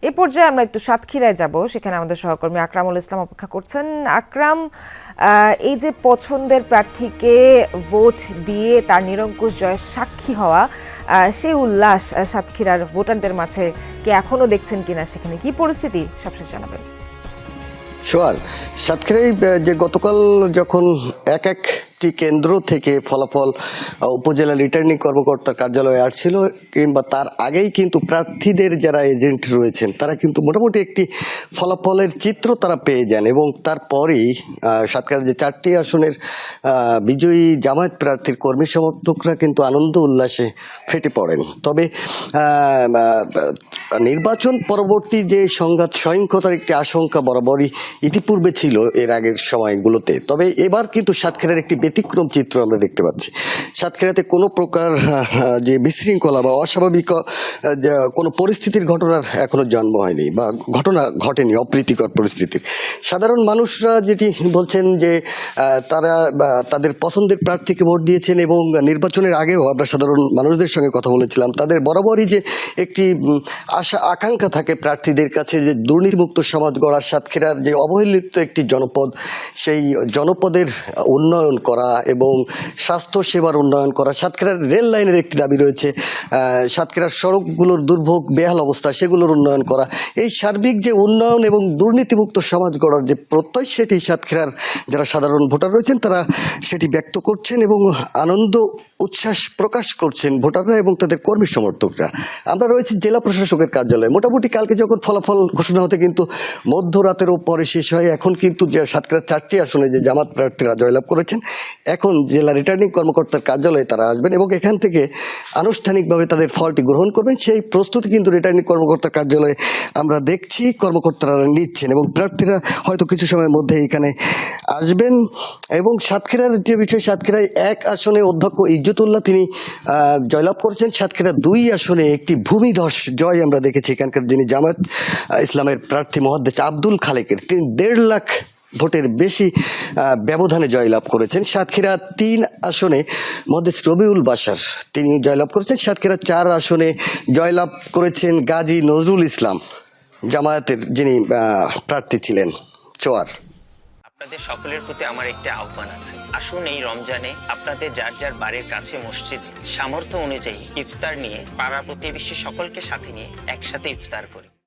এ পর্যায়ে আমরা একটু সাতক্ষীরায় যাব, সেখানে আমাদের সহকর্মী আকরামুল ইসলাম অপেক্ষা করছেন। আকরাম, এই যে পছন্দের প্রার্থীকে ভোট দিয়ে তার নিরঙ্কুশ জয়ের সাক্ষী হওয়া, সেই উল্লাস সাতক্ষীরার ভোটারদের মাঝে কে এখনো দেখছেন কিনা, সেখানে কি পরিস্থিতি সবশেষ জানাবেন। সোয়ার, সাতক্ষীরায় যে গতকাল যখন একটি কেন্দ্র থেকে ফলাফল উপজেলা রিটার্নিং কর্মকর্তার কার্যালয়ে আসছিল, কিংবা তার আগেই কিন্তু প্রার্থীদের যারা এজেন্ট রয়েছেন তারা কিন্তু মোটামুটি একটি ফলাফলের চিত্র তারা পেয়ে যান, এবং তারপরেই সাতক্ষীরার যে 4টি আসনের বিজয়ী জামায়াত প্রার্থীর কর্মী সমর্থকরা কিন্তু আনন্দ উল্লাসে ফেটে পড়েন। তবে নির্বাচন পরবর্তী যে সংঘাত সহিংসতার একটি আশঙ্কা বরাবরই ইতিপূর্বে ছিল এর আগের সময়গুলোতে, তবে এবার কিন্তু সাতক্ষীরার একটি ব্যতিক্রম চিত্র আমরা দেখতে পাচ্ছি। সাতক্ষীরাতে কোনো প্রকার যে বিশৃঙ্খলা বা অস্বাভাবিক কোনো পরিস্থিতির ঘটনার এখনো জন্ম হয়নি বা ঘটনা ঘটেনি, অপ্রীতিকর পরিস্থিতির। সাধারণ মানুষরা যেটি বলছেন যে তারা তাদের পছন্দের প্রার্থীকে ভোট দিয়েছেন, এবং নির্বাচনের আগেও আমরা সাধারণ মানুষদের সঙ্গে কথা বলেছিলাম, তাদের বরাবরই যে একটি আশা আকাঙ্ক্ষা থাকে প্রার্থীদের কাছে যে দুর্নীতিমুক্ত সমাজ গড়ার, সাতক্ষীরার যে অবহেলিত একটি জনপদ, সেই জনপদের উন্নয়ন করা এবং স্বাস্থ্য সেবার উন্নয়ন করা। সাতক্ষীরার রেল লাইনের একটি দাবি রয়েছে, সাতক্ষীরার সড়কগুলোর দুর্ভোগ বেহাল অবস্থা, সেগুলোর উন্নয়ন করা। এই সার্বিক যে উন্নয়ন এবং দুর্নীতিমুক্ত সমাজ গড়ার যে প্রত্যয়, সেটি সাতক্ষীরার যারা সাধারণ ভোটার রয়েছেন তারা সেটি ব্যক্ত করছেন এবং আনন্দ উচ্ছ্বাস প্রকাশ করছেন ভোটাররা এবং তাদের কর্মী সমর্থকরা। আমরা রয়েছি জেলা প্রশাসকের কার্যালয়ে। মোটামুটি কালকে যখন ফলাফল ঘোষণা হতে কিন্তু মধ্যরাতেরও পরে শেষ হয়। এখন কিন্তু যে সাতক্ষীরার 4টি আসনে যে জামাত প্রার্থীরা জয়লাভ করেছেন, এখন জেলা রিটার্নিং কর্মকর্তার কার্যালয়ে তারা আসবেন এবং এখান থেকে আনুষ্ঠানিকভাবে তাদের ফলটি গ্রহণ করবেন। সেই প্রস্তুতি কিন্তু রিটার্নিং কর্মকর্তার কার্যালয়ে আমরা দেখছি কর্মকর্তারা নিচ্ছেন, এবং প্রার্থীরা হয়তো কিছু সময়ের মধ্যে এখানে আসবেন। এবং সাতক্ষীরার যে বিষয়, সাতক্ষীরায় 1 আসনে অধ্যক্ষ ইজ্জতুল্লাহ তিনি জয়লাভ করেছেন। সাতক্ষীরা 2 আসনে একটি ভূমিধস জয় আমরা দেখেছি এখানকার যিনি জামায়াত ইসলামের প্রার্থী মহাদ্দেশ আব্দুল খালেকের, তিনি 1.5 লাখ ভোটের বেশি ব্যবধানে জয়লাভ করেছেন। সাতক্ষীরা 3 আসনে মহাদ্দেশ রবিউল বাশার তিনি জয়লাভ করেছেন। সাতক্ষীরা 4 আসনে জয়লাভ করেছেন গাজী নজরুল ইসলাম, জামায়াতের যিনি প্রার্থী ছিলেন। চোয়ার, আপনাদের সকলের প্রতি আমার একটা আহ্বান আছে, আসুন এই রমজানে আপনাদের যার যার বাড়ির কাছে মসজিদে সামর্থ্য অনুযায়ী ইফতার নিয়ে পাড়া প্রতিবেশী সকলকে সাথে নিয়ে একসাথে ইফতার করি।